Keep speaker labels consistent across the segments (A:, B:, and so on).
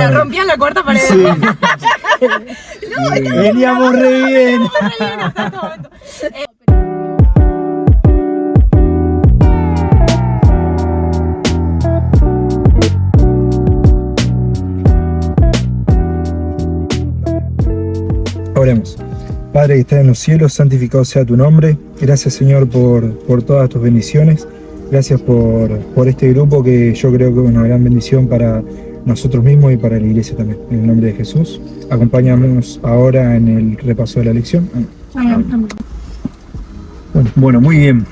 A: sea, rompían la cuarta pared.
B: Sí. Veníamos re bien.
A: Hasta este momento.
B: Oremos. Padre que estás en los cielos, santificado sea tu nombre. Gracias, Señor, por todas tus bendiciones. Gracias por este grupo que yo creo que es una gran bendición para nosotros mismos y para la iglesia también. En el nombre de Jesús. Acompáñanos ahora en el repaso de la lección.
A: Amén.
C: Bueno, muy bien.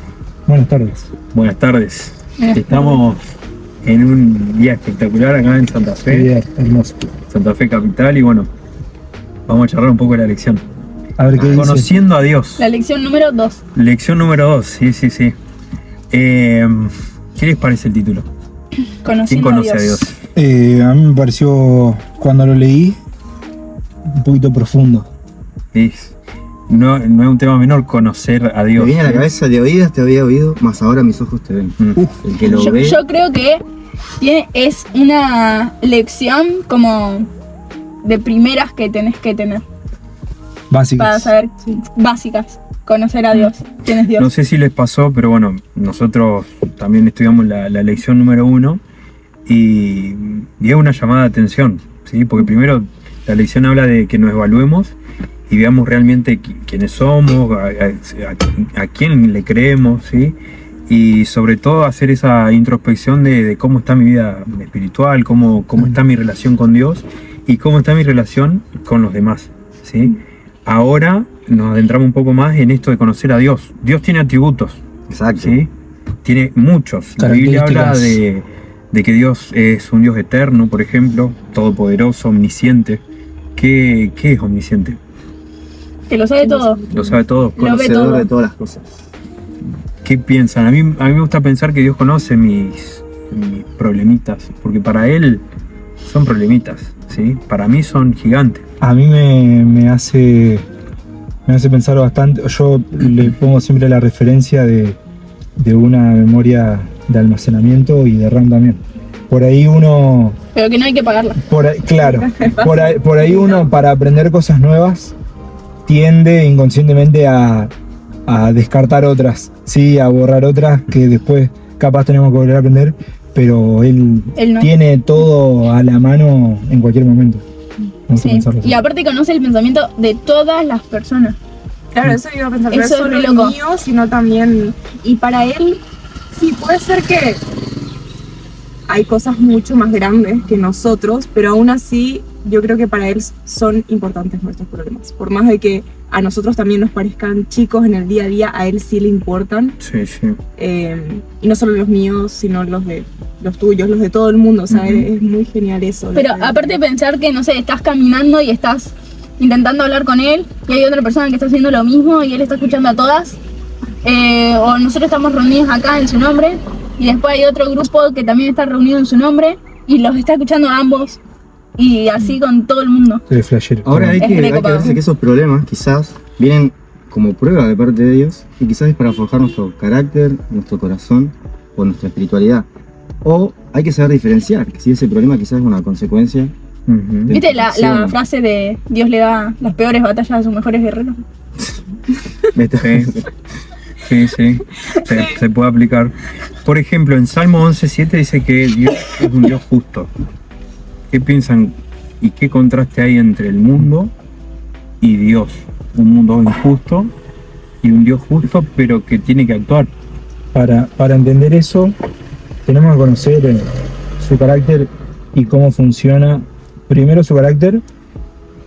B: Buenas tardes.
C: Buenas tardes. Estamos en un día espectacular acá en Santa
B: Qué
C: Fe,
B: día hermoso.
C: Santa Fe capital, y bueno, vamos a charlar un poco de la lección.
B: A ver qué dice.
C: Conociendo a Dios.
A: La lección número 2.
C: Lección número 2, sí. ¿Qué les parece el título? ¿Quién
A: Conociendo
C: conoce a Dios?
B: A mí me pareció, cuando lo leí, un poquito profundo.
C: No es un tema menor conocer a Dios.
D: Me viene a la cabeza, de oídas te había oído, más ahora mis ojos te ven. El que lo ve.
A: Yo creo que es una lección como de primeras que tenés que tener
B: Básicas.
A: para saber básicas. Conocer a Dios. ¿Quién es Dios?
C: No sé si les pasó, pero bueno, nosotros también estudiamos la lección número 1 y es una llamada de atención, ¿sí? Porque primero la lección habla de que nos evaluemos y veamos realmente quiénes somos, a quién le creemos, ¿sí? Y sobre todo hacer esa introspección de cómo está mi vida espiritual, cómo está mi relación con Dios y cómo está mi relación con los demás, ¿sí? Ahora nos adentramos un poco más en esto de conocer a Dios. Dios tiene atributos,
D: Exacto.
C: ¿sí? Tiene muchos. La Biblia habla de que Dios es un Dios eterno, por ejemplo, todopoderoso, omnisciente. ¿Qué es omnisciente?
A: Que lo sabe todo.
C: Lo sabe todo.
A: Lo ve
D: Conocedor
A: todo.
D: de todas las cosas.
C: ¿Qué piensan? A mí me gusta pensar que Dios conoce mis problemitas, porque para Él son problemitas, ¿sí? Para mí son gigantes.
B: A mí me hace pensar bastante. Yo le pongo siempre la referencia de una memoria de almacenamiento y de RAM también. Por ahí uno,
A: Pero que no hay que pagarla.
B: claro, por ahí uno para aprender cosas nuevas tiende inconscientemente a descartar otras, sí, a borrar otras que después capaz tenemos que volver a aprender, pero él
A: Él no.
B: tiene todo a la mano en cualquier momento. Vamos a
A: Sí.
B: pensarlo así.
A: Y aparte conoce el pensamiento de todas las personas.
E: Claro, eso iba a pensar, no es
A: Eso es
E: solo
A: re
E: el
A: loco.
E: mío, sino también, y para él, sí, puede ser que hay cosas mucho más grandes que nosotros, pero aún así yo creo que para él son importantes nuestros problemas. Por más de que a nosotros también nos parezcan chicos en el día a día, a él sí le importan.
C: Sí.
E: Y no solo los míos, sino los de los tuyos, los de todo el mundo, o sea, es muy genial eso.
A: Pero aparte de pensar que, no sé, estás caminando y estás intentando hablar con él y hay otra persona que está haciendo lo mismo y él está escuchando a todas, o nosotros estamos reunidos acá en su nombre y después hay otro grupo que también está reunido en su nombre y los está escuchando a ambos y así con todo el mundo.
B: De flashero.
D: Ahora hay
A: Es
D: que
A: recopado.
D: verse que esos problemas quizás vienen como prueba de parte de Dios y quizás es para forjar nuestro carácter, nuestro corazón o nuestra espiritualidad. O hay que saber diferenciar, que si ese problema quizás es una consecuencia.
C: Ujú.
A: ¿Viste la frase de Dios le da las peores batallas a sus mejores guerreros?
C: Sí. Se puede aplicar. Por ejemplo, en Salmo 11:7 dice que Dios es un Dios justo. ¿Qué piensan y qué contraste hay entre el mundo y Dios? Un mundo injusto y un Dios justo, pero que tiene que actuar.
B: Para entender eso, tenemos que conocer su carácter y cómo funciona. Primero su carácter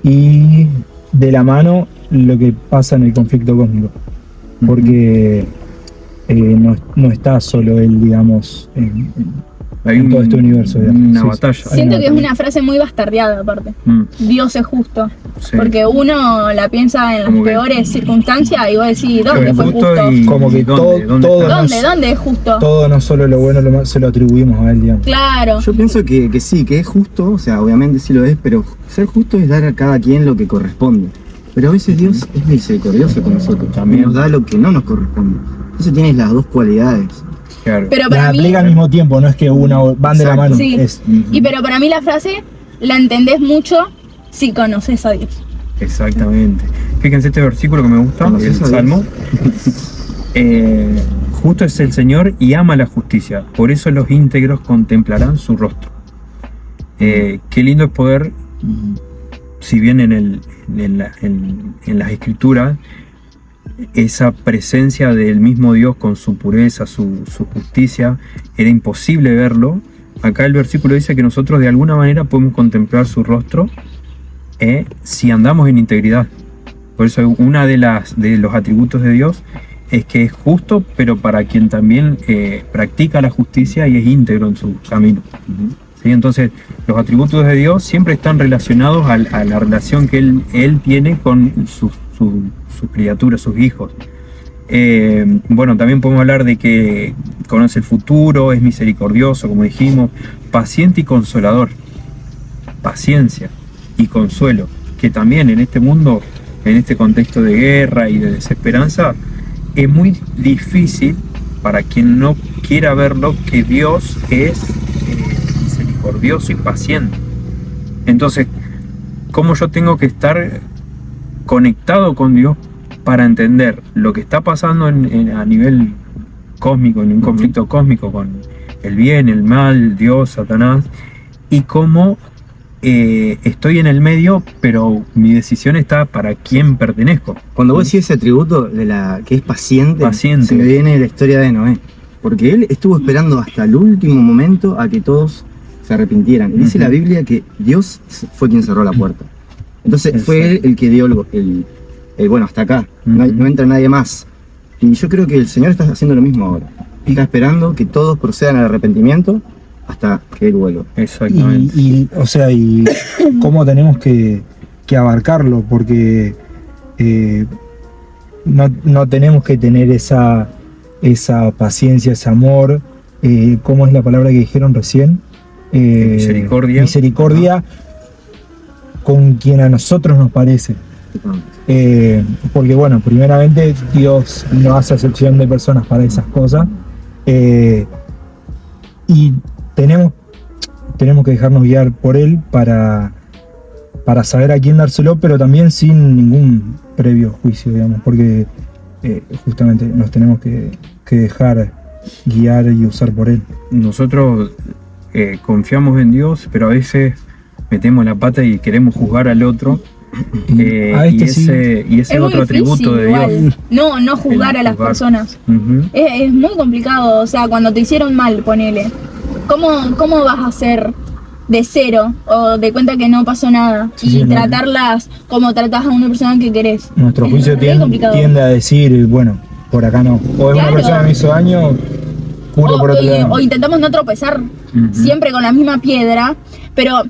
B: y de la mano lo que pasa en el conflicto cósmico. Porque no está solo él, digamos, en todo este universo. Digamos.
C: Una
B: Sí,
C: batalla.
B: sí.
A: Siento que es una frase muy bastardeada aparte. Dios es justo.
C: Sí.
A: Porque uno la piensa en las
C: Como que-
A: peores circunstancias y vos decís,
C: Pero
A: ¿dónde
C: es
A: fue
C: justo
A: justo?
C: y
B: Como que
C: ¿dónde
B: todo-
C: está?
A: ¿Dónde es justo?
B: Todo, no solo lo bueno, lo malo, se lo atribuimos a él, digamos.
A: Claro.
D: Yo pienso que sí, que es justo, o sea, obviamente sí lo es, pero ser justo es dar a cada quien lo que corresponde. Pero a veces Dios es misericordioso con nosotros, también nos da lo que no nos corresponde. Entonces tienes las dos cualidades.
C: Claro.
A: Pero
B: La
A: para mí,
B: aplica al mismo tiempo, no es que una van de la
D: Exacto.
B: mano.
A: Sí.
B: Es,
A: pero para mí la frase la entendés mucho si conoces a Dios.
C: Exactamente. Fíjense este versículo que me gusta,
D: ¿Conoces
C: el
D: a Dios?
C: Salmo. Justo es el Señor y ama la justicia, por eso los íntegros contemplarán su rostro. Qué lindo es poder, si bien en las escrituras, esa presencia del mismo Dios con su pureza, su justicia, era imposible verlo. Acá el versículo dice que nosotros de alguna manera podemos contemplar su rostro si andamos en integridad. Por eso una de los atributos de Dios es que es justo, pero para quien también practica la justicia y es íntegro en su camino. ¿Sí? Entonces, los atributos de Dios siempre están relacionados a la relación que Él tiene con sus criaturas, sus hijos. Bueno, también podemos hablar de que conoce el futuro, es misericordioso, como dijimos, paciente y consolador. Paciencia y consuelo, que también en este mundo, en este contexto de guerra y de desesperanza, es muy difícil para quien no quiera verlo que Dios es misericordioso y paciente. Entonces, ¿cómo yo tengo que estar conectado con Dios para entender lo que está pasando a nivel cósmico, en un conflicto cósmico con el bien, el mal, Dios, Satanás, y cómo estoy en el medio, pero mi decisión está para quién pertenezco?
D: Cuando vos decís ese atributo de que es paciente, se me viene la historia de Noé. Porque él estuvo esperando hasta el último momento a que todos se arrepintieran. Y dice la Biblia que Dios fue quien cerró la puerta. Entonces fue él el que dio el bueno, hasta acá. No entra nadie más. Y yo creo que el Señor está haciendo lo mismo ahora. Está esperando que todos procedan al arrepentimiento hasta que Él vuelva.
C: Exactamente.
B: Y cómo tenemos que abarcarlo, porque no tenemos que tener esa paciencia, ese amor, ¿cómo es la palabra que dijeron recién?
C: Misericordia.
B: Misericordia con quien a nosotros nos parece. Porque bueno, primeramente Dios no hace excepción de personas para esas cosas, y tenemos que dejarnos guiar por Él para saber a quién dárselo, pero también sin ningún previo juicio, digamos, porque justamente nos tenemos que dejar guiar y usar por Él.
C: Nosotros confiamos en Dios, pero a veces metemos la pata y queremos juzgar al otro. Y ese es otro atributo de Dios.
A: No juzgar a las personas. Es muy complicado. O sea, cuando te hicieron mal, ponele. ¿Cómo vas a hacer de cero o de cuenta que no pasó nada y tratarlas como tratas a una persona que querés?
B: Nuestro juicio tiende a decir, bueno, por acá no. O una persona me hizo daño, juro por otro lado.
A: O intentamos no tropezar siempre con la misma piedra, pero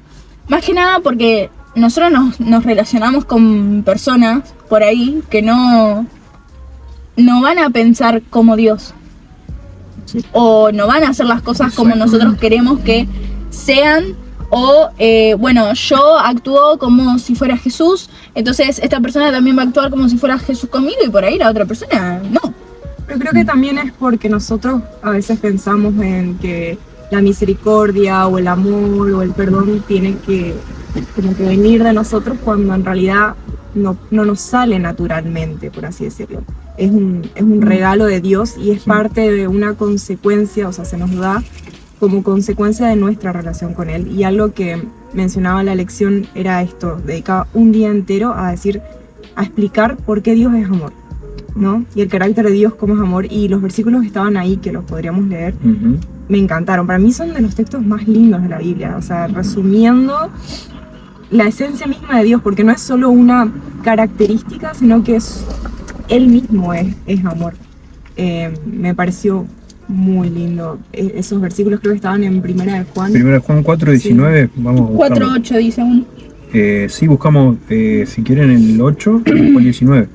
A: más que nada porque nosotros nos relacionamos con personas por ahí que no van a pensar como Dios. Sí. O no van a hacer las cosas como nosotros queremos que sean. O, bueno, yo actúo como si fuera Jesús, entonces esta persona también va a actuar como si fuera Jesús conmigo y por ahí la otra persona no.
E: Pero creo que también es porque nosotros a veces pensamos en que la misericordia o el amor o el perdón tiene que como que venir de nosotros cuando en realidad no nos sale naturalmente, por así decirlo. Es un regalo de Dios y es parte de una consecuencia, o sea, se nos da como consecuencia de nuestra relación con Él. Y algo que mencionaba la lección era esto, dedicaba un día entero a explicar por qué Dios es amor, ¿no? Y el carácter de Dios como es amor, y los versículos que estaban ahí, que los podríamos leer, me encantaron. Para mí son de los textos más lindos de la Biblia, o sea, resumiendo la esencia misma de Dios, porque no es solo una característica, sino que Él mismo es amor. Me pareció muy lindo. Esos versículos creo que estaban en Primera de Juan.
C: Primera de Juan 4:19, sí. Vamos a buscarlo.
A: 4:8 dice uno.
C: Sí, buscamos, si quieren, el 8 o el 19.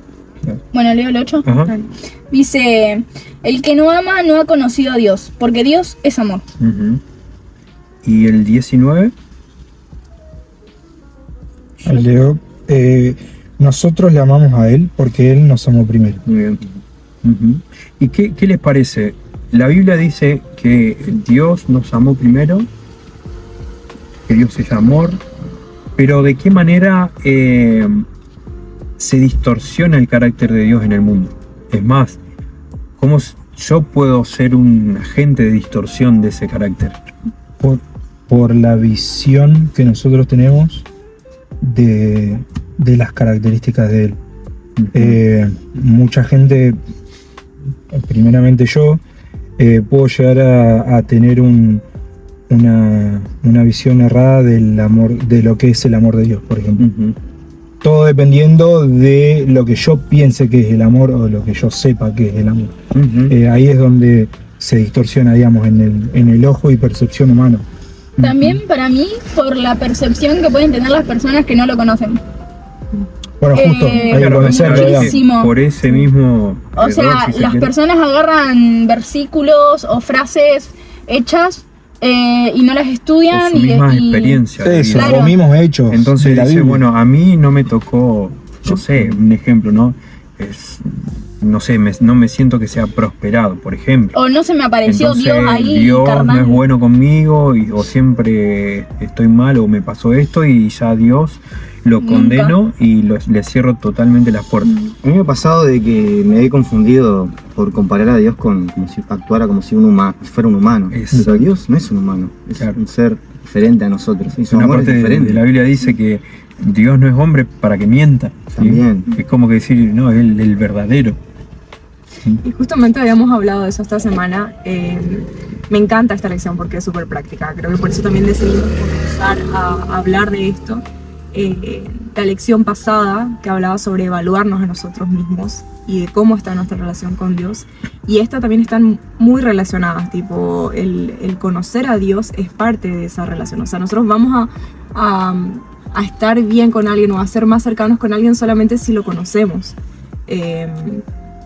A: Bueno, leo el 8.
C: Ajá.
A: Dice, el que no ama no ha conocido a Dios, porque Dios es amor.
C: ¿Y el 19?
B: Leo, nosotros le amamos a Él porque Él nos amó primero.
C: Muy bien. ¿Y qué les parece? La Biblia dice que Dios nos amó primero, que Dios es amor, Pero ¿de qué manera se distorsiona el carácter de Dios en el mundo? Es más, ¿cómo yo puedo ser un agente de distorsión de ese carácter?
B: Por la visión que nosotros tenemos de las características de él. Mucha gente, primeramente yo, puedo llegar a tener una visión errada del amor, de lo que es el amor de Dios, por ejemplo. Todo dependiendo de lo que yo piense que es el amor o lo que yo sepa que es el amor. Ahí es donde se distorsiona, digamos, en el ojo y percepción humano.
A: También para mí, por la percepción que pueden tener las personas que no lo conocen.
B: Bueno, justo, hay que conocerlo, digamos.
A: muchísimo.
C: Por ese mismo
A: O
C: error,
A: sea,
C: si se
A: las
C: quiere.
A: personas agarran versículos o frases hechas y no las estudian.
C: Por su misma experiencia de
B: Eso,
C: vida.
A: Claro.
B: los mismos hechos
C: Entonces
B: de la
C: dice,
B: Biblia.
C: bueno, a mí no me tocó, no sé, un ejemplo, ¿no? No sé, no me siento que sea prosperado, por ejemplo.
A: O no se me apareció
C: Entonces,
A: Dios ahí,
C: Dios
A: carnal.
C: no es bueno conmigo, o siempre estoy mal, o me pasó esto, y ya Dios lo
A: Nunca.
C: condeno y le cierro totalmente las puertas.
D: A mí me ha pasado de que me he confundido por comparar a Dios como si actuara como si fuera un humano.
C: Exacto.
D: Pero Dios no es un humano, es
C: Claro.
D: un ser diferente a nosotros. Y su
C: Una
D: amor es
C: parte
D: diferente.
C: de la Biblia dice que Dios no es hombre para que mienta. ¿sí?
D: También.
C: Es como que decir, no, es el verdadero.
E: Y justamente habíamos hablado de eso esta semana. Me encanta esta lección porque es súper práctica. Creo que por eso también decidimos comenzar a hablar de esto. La lección pasada que hablaba sobre evaluarnos a nosotros mismos y de cómo está nuestra relación con Dios. Y esta también están muy relacionadas, tipo el conocer a Dios es parte de esa relación. O sea, nosotros vamos a estar bien con alguien o a ser más cercanos con alguien solamente si lo conocemos.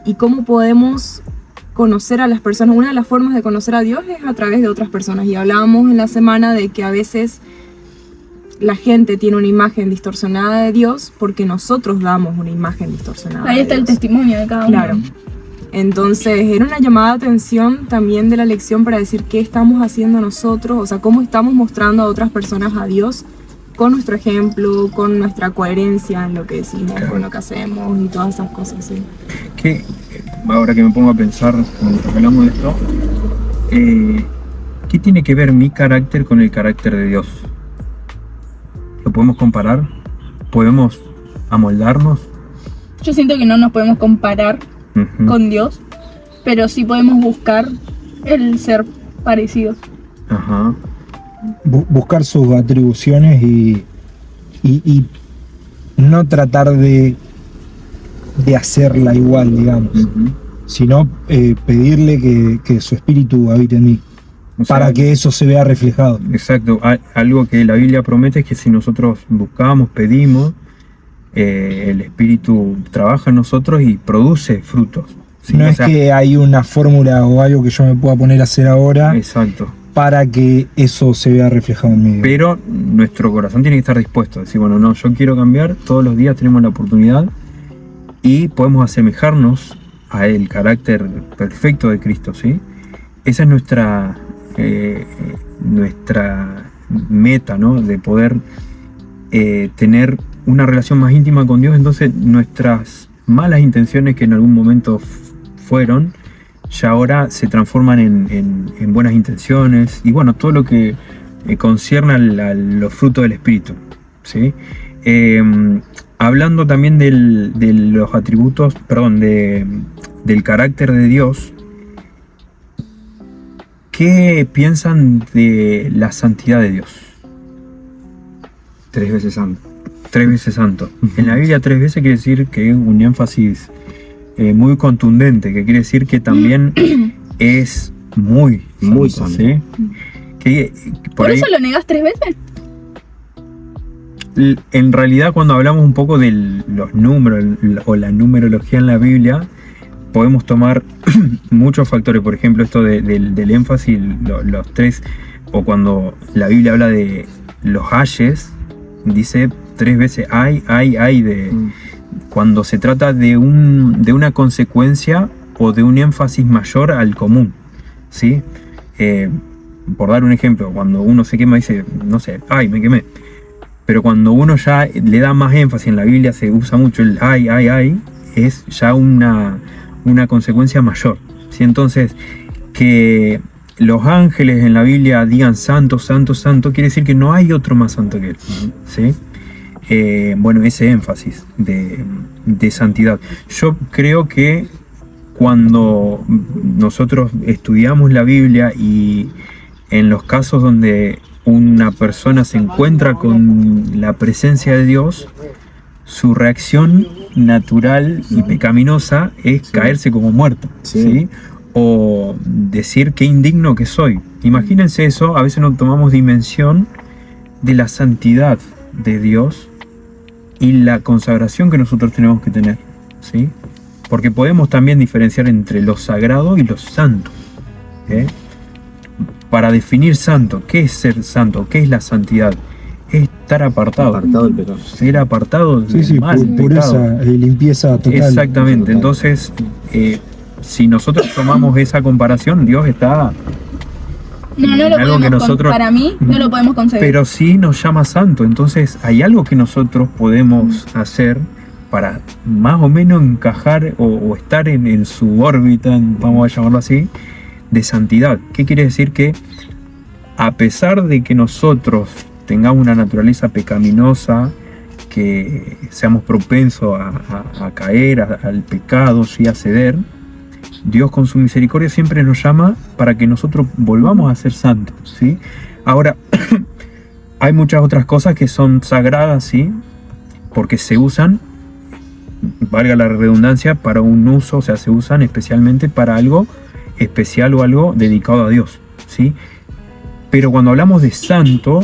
E: Y cómo podemos conocer a las personas. Una de las formas de conocer a Dios es a través de otras personas. Y hablábamos en la semana de que a veces la gente tiene una imagen distorsionada de Dios porque nosotros damos una imagen distorsionada.
A: Ahí
E: de
A: está el
E: Dios.
A: testimonio de cada uno.
E: Claro. Entonces era una llamada de atención también de la lección para decir qué estamos haciendo nosotros, o sea, cómo estamos mostrando a otras personas a Dios con nuestro ejemplo, con nuestra coherencia en lo que decimos, con lo que hacemos y todas esas cosas, sí.
C: Que ahora que me pongo a pensar mientras hablamos de esto, ¿qué tiene que ver mi carácter con el carácter de Dios? ¿Lo podemos comparar? ¿Podemos amoldarnos?
A: Yo siento que no nos podemos comparar
C: Ujú.
A: con Dios, pero sí podemos buscar el ser parecidos.
C: Ajá.
B: Buscar sus atribuciones y no tratar de hacerla igual, digamos,
C: Ujú.
B: sino pedirle que su espíritu habite en mí,
C: O sea,
B: para que eso se vea reflejado.
C: Exacto, algo que la Biblia promete es que si nosotros buscamos, pedimos, el Espíritu trabaja en nosotros y produce frutos. ¿sí?
B: No
C: O
B: es
C: sea,
B: que hay una fórmula o algo que yo me pueda poner a hacer ahora
C: exacto.
B: para que eso se vea reflejado en mí.
C: Pero nuestro corazón tiene que estar dispuesto a decir, bueno, no, yo quiero cambiar, todos los días tenemos la oportunidad y podemos asemejarnos a el carácter perfecto de Cristo, ¿sí? Esa es nuestra meta, ¿no? De poder tener una relación más íntima con Dios. Entonces nuestras malas intenciones que en algún momento fueron, ya ahora se transforman en buenas intenciones y bueno, todo lo que concierne a los frutos del Espíritu, ¿sí? Hablando también de los atributos, perdón, del carácter de Dios, ¿qué piensan de la santidad de Dios?
D: 3 veces santo.
C: 3 veces santo. En la Biblia 3 veces quiere decir que es un énfasis muy contundente, que quiere decir que también es muy
D: santo.
C: ¿sí? Que
A: ¿Por
C: ahí,
A: eso lo negás 3 veces?
C: en realidad cuando hablamos un poco de los números o la numerología en la Biblia, podemos tomar muchos factores. Por ejemplo, esto del énfasis, los 3, o cuando la Biblia habla de los ayes, dice 3 veces ay de cuando se trata de una consecuencia o de un énfasis mayor al común, ¿sí? Por dar un ejemplo, cuando uno se quema dice, no sé, ay, me quemé. Pero cuando uno ya le da más énfasis, en la Biblia se usa mucho el ay, es ya una consecuencia mayor, ¿sí? Entonces, que los ángeles en la Biblia digan santo, santo, santo, quiere decir que no hay otro más santo que él, ¿sí? Bueno, ese énfasis de santidad. Yo creo que cuando nosotros estudiamos la Biblia y en los casos donde una persona se encuentra con la presencia de Dios, su reacción natural y pecaminosa es caerse como muerto, ¿sí? O decir qué indigno que soy. Imagínense eso, a veces no tomamos dimensión de la santidad de Dios y la consagración que nosotros tenemos que tener, ¿sí? Porque podemos también diferenciar entre lo sagrado y lo santo, ¿eh? Para definir santo, ¿qué es ser santo? ¿Qué es la santidad? Es estar apartado.
D: Apartado del pecado.
C: Ser apartado del
B: Sí,
C: mal,
B: pureza y limpieza total.
C: Exactamente. Entonces, si nosotros tomamos esa comparación, Dios está
A: No lo
C: algo que
A: podemos
C: nosotros,
A: para mí no lo podemos concebir.
C: pero sí nos llama santo. Entonces, hay algo que nosotros podemos hacer para más o menos encajar o estar en su órbita, vamos a llamarlo así, de santidad. ¿Qué quiere decir? Que a pesar de que nosotros tengamos una naturaleza pecaminosa, que seamos propensos a caer al pecado, ¿sí? A ceder, Dios con su misericordia siempre nos llama para que nosotros volvamos a ser santos, ¿sí? Ahora, hay muchas otras cosas que son sagradas, ¿sí? Porque se usan, valga la redundancia, para un uso, o sea, se usan especialmente para algo especial o algo dedicado a Dios, ¿sí? Pero cuando hablamos de santo,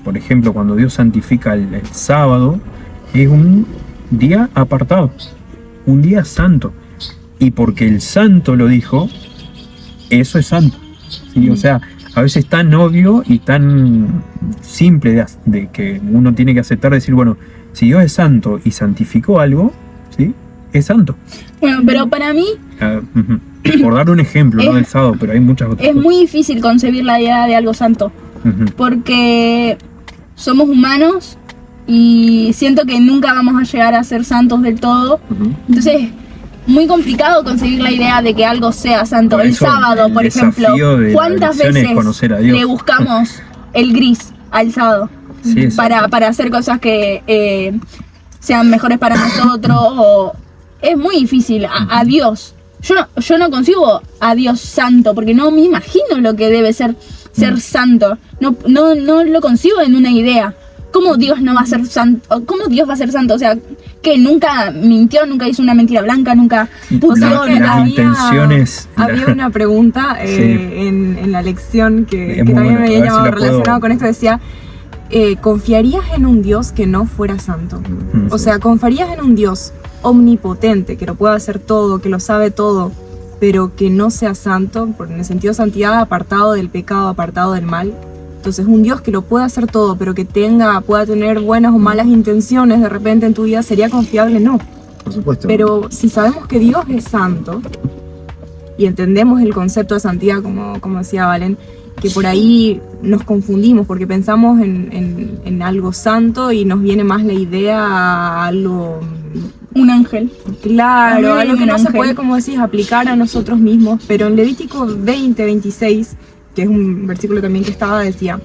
C: por ejemplo, cuando Dios santifica el sábado, es un día apartado, un día santo. Y porque el santo lo dijo, eso es santo, ¿sí? O sea, a veces es tan obvio y tan simple de que uno tiene que aceptar, decir, bueno, si Dios es santo y santificó algo, ¿sí? Es santo.
A: Bueno, pero para mí
C: Por dar un ejemplo, no del sábado, pero hay muchas otras
A: es
C: cosas.
A: muy difícil concebir la idea de algo santo, porque somos humanos y siento que nunca vamos a llegar a ser santos del todo. Entonces, muy complicado concebir la idea de que algo sea santo.
C: Por
A: El
C: eso,
A: sábado,
C: el
A: por ejemplo,
C: desafío de la
A: ¿cuántas
C: elección es
A: veces
C: conocer a Dios?
A: le buscamos el gris al sábado
C: Sí, exacto.
A: para hacer cosas que sean mejores para nosotros? Es muy difícil. A Dios, yo no concibo a Dios santo, porque no me imagino lo que debe ser santo. No lo concibo en una idea. ¿Cómo Dios no va a ser santo? ¿Cómo Dios va a ser santo? O sea, que nunca mintió, nunca hizo una mentira blanca, nunca puso
C: Las intenciones.
E: Había una pregunta
C: Sí.
E: en la lección que
C: muy
E: también
C: buena,
E: me
C: a
E: había
C: ver si
E: llamado
C: la puedo-
E: relacionado con esto. Decía, ¿confiarías en un Dios que no fuera santo? O sea, ¿confiarías en un Dios omnipotente, que lo pueda hacer todo, que lo sabe todo, pero que no sea santo, en el sentido de santidad, apartado del pecado, apartado del mal? Entonces, un Dios que lo pueda hacer todo, pero que pueda tener buenas o malas intenciones de repente en tu vida, ¿sería confiable? No.
D: Por supuesto.
E: Pero si sabemos que Dios es santo y entendemos el concepto de santidad, como decía Valen, que por ahí nos confundimos porque pensamos en algo santo y nos viene más la idea a algo,
A: un ángel.
E: claro,
A: Ay,
E: algo que
A: un
E: no se
A: ángel.
E: puede, como decís, aplicar a nosotros mismos. Pero en Levítico 20:26, que es un versículo también que decía: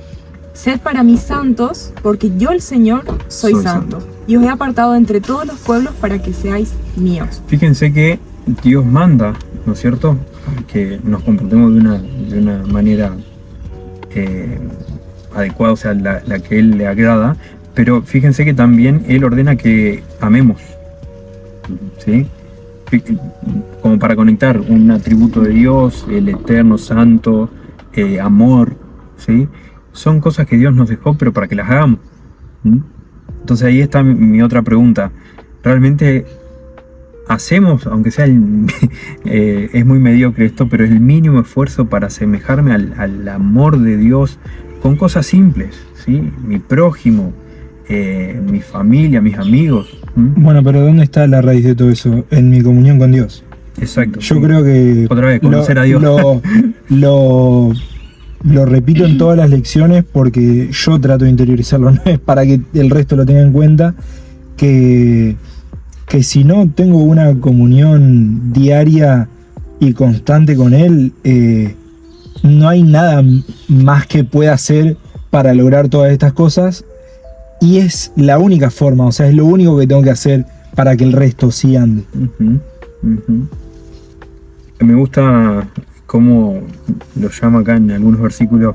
E: sed para mí santos, porque yo el Señor soy santo, y os he apartado entre todos los pueblos para que seáis míos.
C: Fíjense que Dios manda, ¿no es cierto?, que nos comportemos de una manera adecuada, o sea, la que Él le agrada, pero fíjense que también Él ordena que amemos, ¿sí? Como para conectar un atributo de Dios, el eterno, santo, amor, ¿sí? Son cosas que Dios nos dejó, pero para que las hagamos. Entonces ahí está mi otra pregunta. ¿Realmente hacemos, aunque sea es muy mediocre esto, pero es el mínimo esfuerzo para asemejarme al amor de Dios con cosas simples, ¿sí? Mi prójimo, mi familia, mis amigos.
B: Bueno, pero ¿dónde está la raíz de todo eso? En mi comunión con Dios.
C: Exacto.
B: Yo
C: sí.
B: creo que
C: Otra vez, conocer a Dios.
B: lo lo repito en todas las lecciones porque yo trato de interiorizarlo, no es para que el resto lo tenga en cuenta, que si no tengo una comunión diaria y constante con Él, no hay nada más que pueda hacer para lograr todas estas cosas, y es la única forma, o sea, es lo único que tengo que hacer para que el resto sí ande.
C: Me gusta cómo lo llama acá en algunos versículos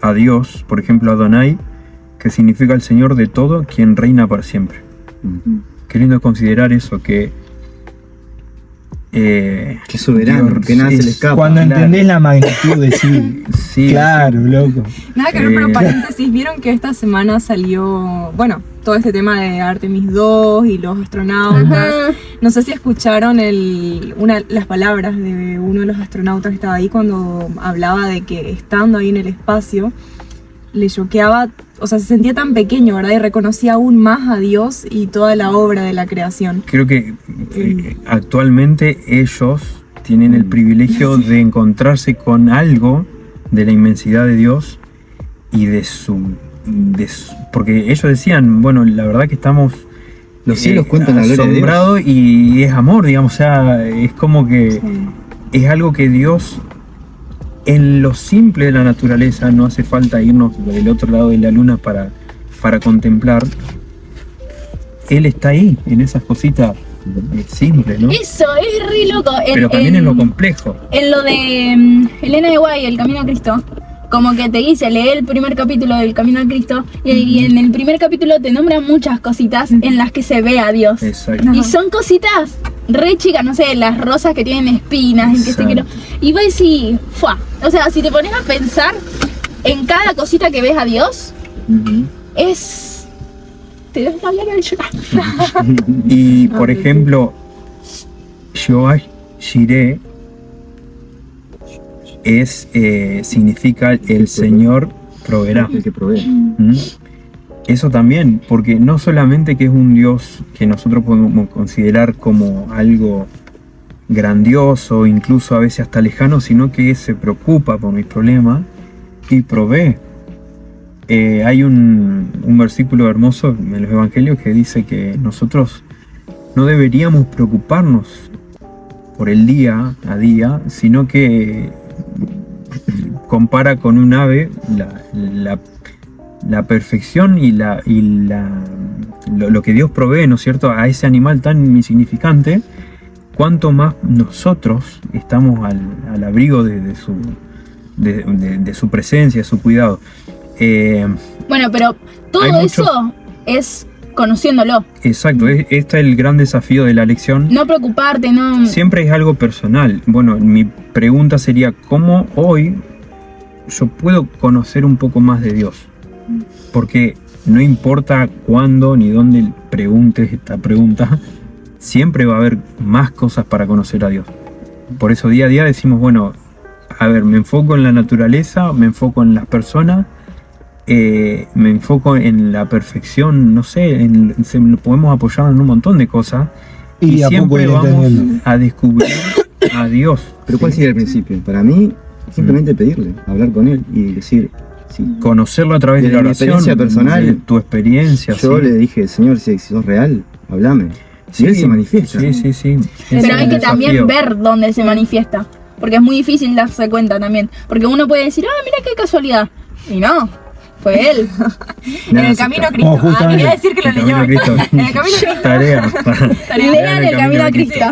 C: a Dios, por ejemplo Adonai, que significa el Señor de todo, quien reina para siempre. Qué lindo considerar eso, que
D: Qué soberano,
C: Dios
D: que nada se
C: es-
D: le escapa.
B: Cuando
C: claro.
B: entendés la magnitud de sí,
C: sí,
B: claro, loco.
E: Nada que ver, pero paréntesis, vieron que esta semana salió, bueno, todo este tema de Artemis 2 y los astronautas.
A: Ajá.
E: No sé si escucharon las palabras de uno de los astronautas que estaba ahí cuando hablaba de que estando ahí en el espacio le choqueaba, o sea, se sentía tan pequeño, ¿verdad? Y reconocía aún más a Dios y toda la obra de la creación.
C: creo que actualmente ellos tienen el privilegio de encontrarse con algo de la inmensidad de Dios y de su porque ellos decían, bueno, la verdad que estamos
D: Los cielos cuentan la gloria de Dios.
C: asombrados y es amor, digamos, o sea, es como que es algo que Dios, en lo simple de la naturaleza, no hace falta irnos del otro lado de la luna para contemplar. Él está ahí, en esas cositas simples, ¿no?
A: Eso, es re loco.
C: Pero también en lo complejo.
A: En lo de Elena de Guay, El Camino a Cristo, como que te dice, lee el primer capítulo del Camino a Cristo y en el primer capítulo te nombran muchas cositas en las que se ve a Dios.
C: Exacto.
A: Y son cositas re chicas, no sé, las rosas que tienen espinas y que se quiero. Y vos decís, ¡fua! O sea, si te pones a pensar en cada cosita que ves a Dios, es... te das la gana de llorar.
C: Y por ejemplo, Jehová Jireh significa el Señor proveerá.
D: El que provee.
C: ¿Mm? Eso también, porque no solamente que es un Dios que nosotros podemos considerar como algo grandioso, incluso a veces hasta lejano, sino que se preocupa por mis problemas y provee. Hay un versículo hermoso en los evangelios que dice que nosotros no deberíamos preocuparnos por el día a día, sino que compara con un ave la perfección y lo que Dios provee, ¿no es cierto?, a ese animal tan insignificante, cuanto más nosotros estamos al abrigo de su presencia, de su cuidado.
A: Bueno, pero todo
C: Hay mucho-
A: eso es conociéndolo.
C: Exacto, este es el gran desafío de la lección.
A: No preocuparte, no...
C: Siempre es algo personal. Bueno, mi pregunta sería, ¿cómo hoy yo puedo conocer un poco más de Dios? Porque no importa cuándo ni dónde preguntes esta pregunta, siempre va a haber más cosas para conocer a Dios. Por eso día a día decimos, bueno, a ver, me enfoco en la naturaleza, me enfoco en las personas, me enfoco en la perfección, no sé, podemos apoyar en un montón de cosas
B: Y a poco
C: siempre
B: ir
C: vamos
B: entendiendo.
C: a descubrir a Dios.
D: Pero ¿cuál sería el principio? Para mí, simplemente pedirle, hablar con él y decir, sí.
C: Conocerlo a través de
D: Desde
C: la
D: mi
C: oración,
D: experiencia personal,
C: de tu experiencia.
D: Yo
C: sí.
D: le dije, Señor, si sos real, hablame.
C: Sí,
D: Y él se manifiesta.
C: Sí, sí, sí. Ese
A: Pero
C: es
A: hay
C: el
A: que
C: desafío.
A: también ver dónde se manifiesta. Porque es muy difícil darse cuenta también. Porque uno puede decir, mira qué casualidad. Y no, fue él.
E: En
D: Nada
E: el
D: se
E: camino a
D: escapa.
E: Cristo.
B: justamente.
E: Quería decir que lo
C: El camino a
E: leyó.
C: Cristo.
E: En el camino a Cristo.
C: Tarea.
A: Lean el Camino a Cristo.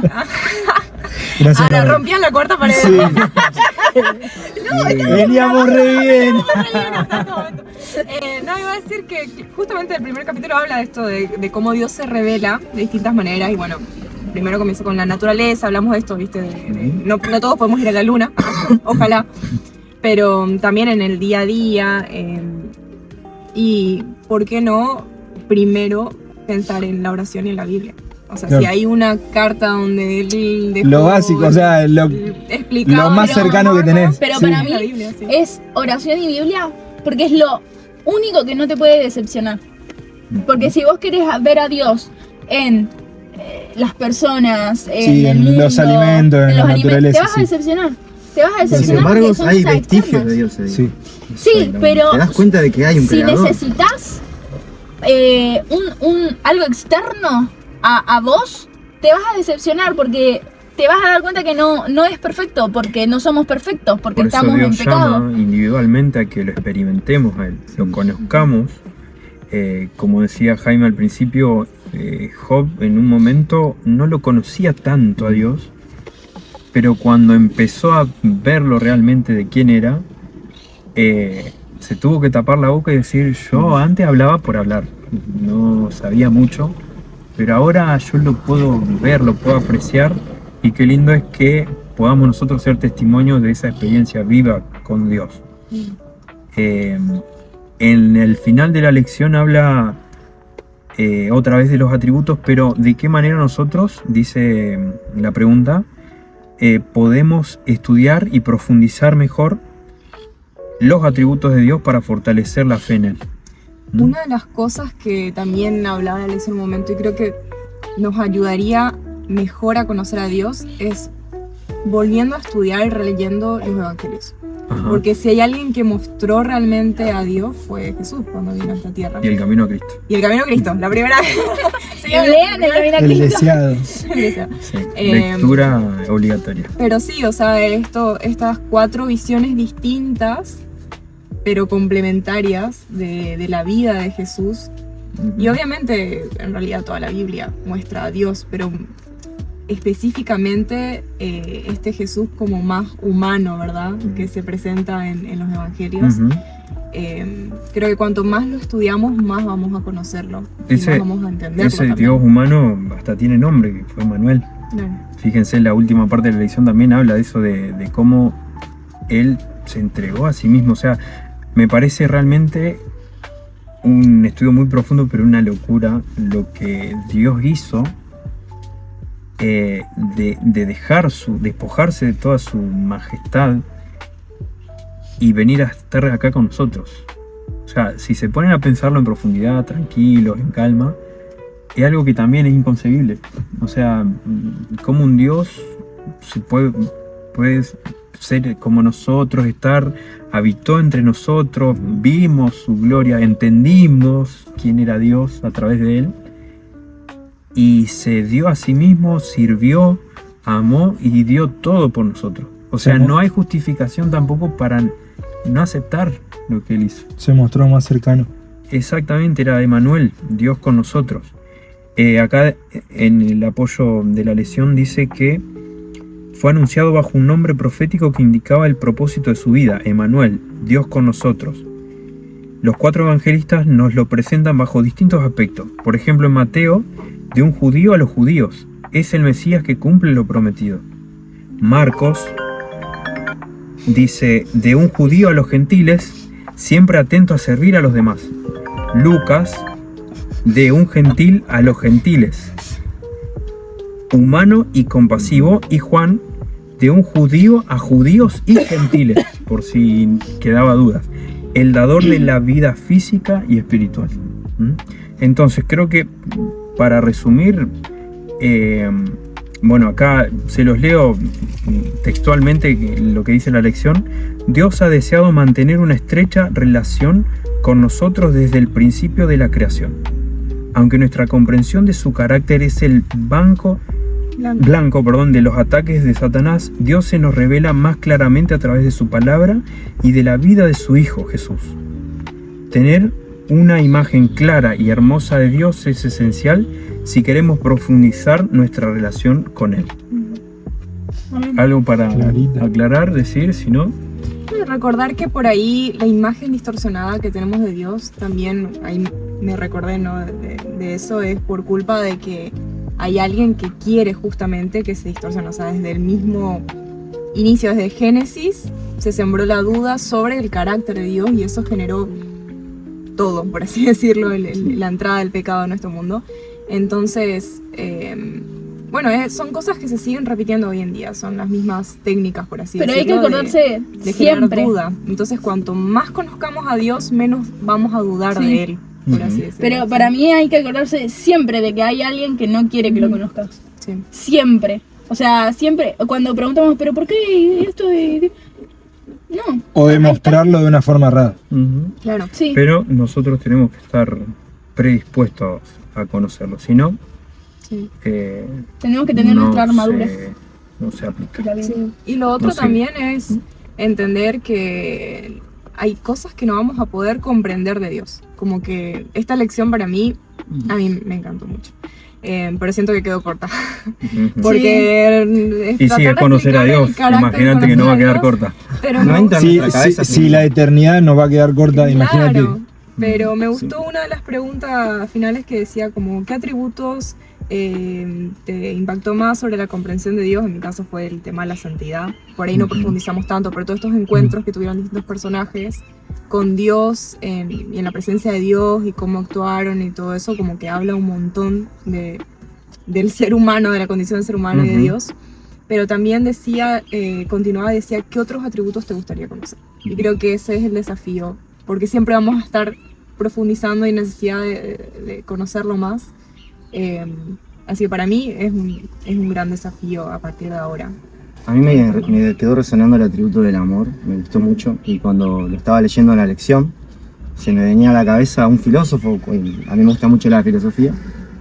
B: Gracias.
E: Ahora
B: Pablo.
E: rompían la cuarta pared.
B: Sí. Veníamos re bien.
E: No, iba a decir que justamente el primer capítulo habla de esto, de cómo Dios se revela de distintas maneras. Y bueno, primero comienza con la naturaleza, hablamos de esto, ¿viste? No todos podemos ir a la luna, ojalá. Pero también en el día a día. Y, ¿por qué no? Primero pensar en la oración y en la Biblia. O sea,
B: Claro.
E: si hay una carta donde él dejó
B: Lo básico, o sea, lo
E: explicado,
B: más
E: pero-
B: cercano que tenés.
A: Pero
B: Sí.
A: para mí
E: La Biblia, sí.
A: es oración y Biblia porque es lo único que no te puede decepcionar. Porque si vos querés ver a Dios en las personas, en
B: Sí,
A: el
B: en
A: mundo,
B: los alimentos, en la
A: los
B: naturaleza,
A: te vas a
B: sí.
A: decepcionar. te vas a
D: Sin
A: decepcionar
D: embargo,
A: porque son
D: hay
A: cosas
D: vestigios
A: externas.
D: de Dios ahí.
B: Sí.
A: Sí, pero
D: Te das cuenta de que hay un
A: si
D: creador.
A: necesitas algo externo a vos, te vas a decepcionar porque te vas a dar cuenta que no es perfecto, porque no somos perfectos, porque
C: Por eso
A: estamos en
C: Dios
A: pecado.
C: llama individualmente a que lo experimentemos a Él, lo conozcamos. Como decía Jaime al principio, Job en un momento no lo conocía tanto a Dios, pero cuando empezó a verlo realmente de quién era, se tuvo que tapar la boca y decir, yo antes hablaba por hablar, no sabía mucho, pero ahora yo lo puedo ver, lo puedo apreciar, y qué lindo es que podamos nosotros ser testimonios de esa experiencia viva con Dios. En el final de la lección habla otra vez de los atributos, pero ¿de qué manera nosotros, dice la pregunta, podemos estudiar y profundizar mejor los atributos de Dios para fortalecer la fe en Él?
E: Una de las cosas que también hablaba en ese momento y creo que nos ayudaría mejor a conocer a Dios es volviendo a estudiar y releyendo los evangelios.
C: Ajá.
E: Porque si hay alguien que mostró realmente a Dios fue Jesús cuando vino a esta tierra.
C: Y el camino a Cristo.
E: Y el camino a Cristo, la primera. Sí,
A: Lean el camino a
B: El
A: Cristo.
B: deseado.
C: Sí, lectura obligatoria.
E: Pero sí, o sea, estas 4 visiones distintas, pero complementarias de la vida de Jesús. Y obviamente, en realidad, toda la Biblia muestra a Dios, pero específicamente este Jesús como más humano, ¿verdad? Que se presenta en los evangelios.
C: Ujú.
E: Creo que cuanto más lo estudiamos, más vamos a conocerlo. Y
C: Ese-
E: más vamos a entenderlo
C: Ese
E: también.
C: Dios humano hasta tiene nombre, que fue Manuel.
E: Claro.
C: Fíjense, la última parte de la lección también habla de eso, de cómo Él se entregó a sí mismo. O sea, me parece realmente un estudio muy profundo, pero una locura lo que Dios hizo de despojarse de toda su majestad y venir a estar acá con nosotros. O sea, si se ponen a pensarlo en profundidad, tranquilos, en calma, es algo que también es inconcebible. O sea, cómo un Dios se puede ser como nosotros, habitó entre nosotros, vimos su gloria, entendimos quién era Dios a través de Él, y se dio a sí mismo, sirvió, amó y dio todo por nosotros. O sea,
B: Sí.
C: no hay justificación tampoco para no aceptar lo que Él hizo.
B: Se mostró más cercano.
C: Exactamente, era Emmanuel, Dios con nosotros. Acá en el apoyo de la lección dice que fue anunciado bajo un nombre profético que indicaba el propósito de su vida, Emmanuel, Dios con nosotros. Los 4 evangelistas nos lo presentan bajo distintos aspectos. Por ejemplo, en Mateo, de un judío a los judíos, es el Mesías que cumple lo prometido. Marcos dice, de un judío a los gentiles, siempre atento a servir a los demás. Lucas, de un gentil a los gentiles, humano y compasivo. Y Juan, de un judío a judíos y gentiles, por si quedaba dudas, el dador de la vida física y espiritual. Entonces creo que para resumir, bueno, acá se los leo textualmente lo que dice la lección. Dios ha deseado mantener una estrecha relación con nosotros desde el principio de la creación. Aunque nuestra comprensión de su carácter es el blanco de los ataques de Satanás, Dios se nos revela más claramente a través de su palabra y de la vida de su Hijo Jesús. Tener una imagen clara y hermosa de Dios es esencial si queremos profundizar nuestra relación con Él. ¿Algo para
B: Clarita.
C: aclarar, decir, si no?
E: Recordar que por ahí la imagen distorsionada que tenemos de Dios, también ahí me recordé, ¿no? de eso, es por culpa de que hay alguien que quiere justamente que se distorsione. O sea, desde el mismo inicio, desde Génesis, se sembró la duda sobre el carácter de Dios y eso generó todo, por así decirlo, la entrada del pecado en nuestro mundo. Entonces, bueno, son cosas que se siguen repitiendo hoy en día, son las mismas técnicas, por así
A: Pero hay que
E: decirlo.
A: acordarse
E: de generar
A: siempre.
E: duda. Entonces, cuanto más conozcamos a Dios, menos vamos a dudar
A: Sí.
E: de Él, por así decirlo.
A: Pero para mí hay que acordarse siempre de que hay alguien que no quiere que lo conozcas.
E: Sí.
A: Siempre. O sea, siempre, cuando preguntamos, ¿pero por qué esto? No.
B: O demostrarlo de una forma rara.
C: Ujú.
E: Claro.
A: Sí.
C: Pero nosotros tenemos que estar predispuestos a conocerlo, si no,
E: Sí.
A: Tenemos que tener nuestra armadura.
C: No se aplica.
A: La Biblia.
E: Sí. Y lo otro
C: No sé.
E: también es entender que hay cosas que no vamos a poder comprender de Dios. Como que esta lección para mí, a mí me encantó mucho. Pero siento que quedó corta.
C: Ujú.
E: Porque
C: Y si es conocer a Dios, imagínate que no va a quedar corta.
E: Pero
D: No
E: me
D: entra en
B: Si,
D: nuestra cabeza.
B: si la eternidad nos va a quedar corta, imagínate.
E: Claro, pero me gustó una de las preguntas finales que decía como ¿qué atributos te impactó más sobre la comprensión de Dios? En mi caso fue el tema de la santidad. Por ahí no profundizamos tanto, pero todos estos encuentros que tuvieron distintos personajes con Dios y en la presencia de Dios y cómo actuaron y todo eso, como que habla un montón del ser humano, de la condición del ser humano y de
C: Ujú.
E: Dios. Pero también decía, continuaba y decía, ¿qué otros atributos te gustaría conocer? Y creo que ese es el desafío, porque siempre vamos a estar profundizando y necesidad de conocerlo más. Así que para mí es un gran desafío a partir de ahora.
D: A mí me quedó resonando el atributo del amor, me gustó mucho, y cuando lo estaba leyendo en la lección, se me venía a la cabeza un filósofo, a mí me gusta mucho la filosofía,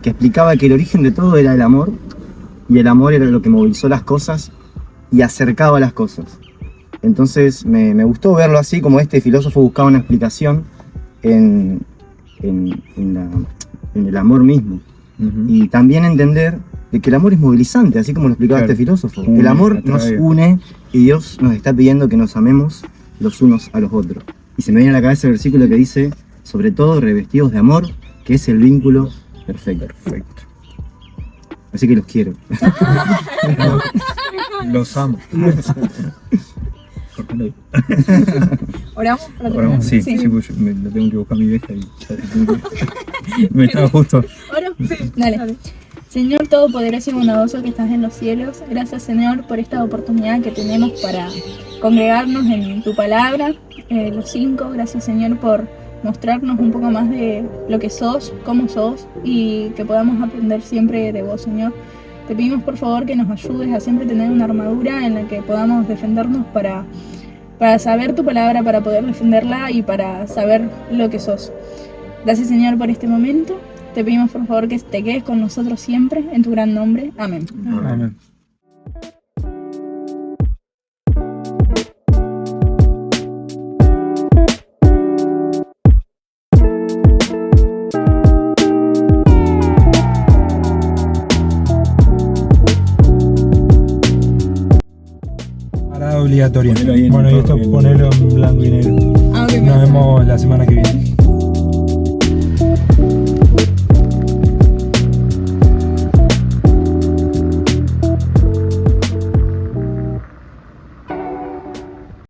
D: que explicaba que el origen de todo era el amor, y el amor era lo que movilizó las cosas y acercaba las cosas. Entonces me gustó verlo así, como este filósofo buscaba una explicación en el amor mismo.
C: Ujú.
D: Y también entender de que el amor es movilizante, así como lo explicaba
C: Claro.
D: este filósofo.
C: Une,
D: El amor nos
C: atrae.
D: une y Dios nos está pidiendo que nos amemos los unos a los otros. Y se me viene a la cabeza el versículo que dice, sobre todo revestidos de amor, que es el vínculo perfecto.
C: Perfecto.
D: Así que los quiero.
C: Los amo.
E: ¿Oramos para
C: Ahora,
E: terminar?
C: sí, sí, pues yo lo tengo que buscar a mi vieja y me estaba justo.
A: ¿Oro?
E: Sí,
A: Dale. Señor Todopoderoso y bondadoso que estás en los cielos, gracias Señor por esta oportunidad que tenemos para congregarnos en tu palabra, los 5. Gracias Señor por mostrarnos un poco más de lo que sos, cómo sos y que podamos aprender siempre de vos, Señor. Te pedimos por favor que nos ayudes a siempre tener una armadura en la que podamos defendernos para saber tu palabra, para poder defenderla y para saber lo que sos. Gracias Señor por este momento. Te pedimos por favor que te quedes con nosotros siempre, en tu gran nombre. Amén.
B: Amén. Parada obligatoria.
C: Ponelo ahí en
B: Bueno, y
C: todo,
B: esto
C: bien.
B: ponelo en blanco y negro.
A: Ah, ok,
B: Nos vemos la semana que viene.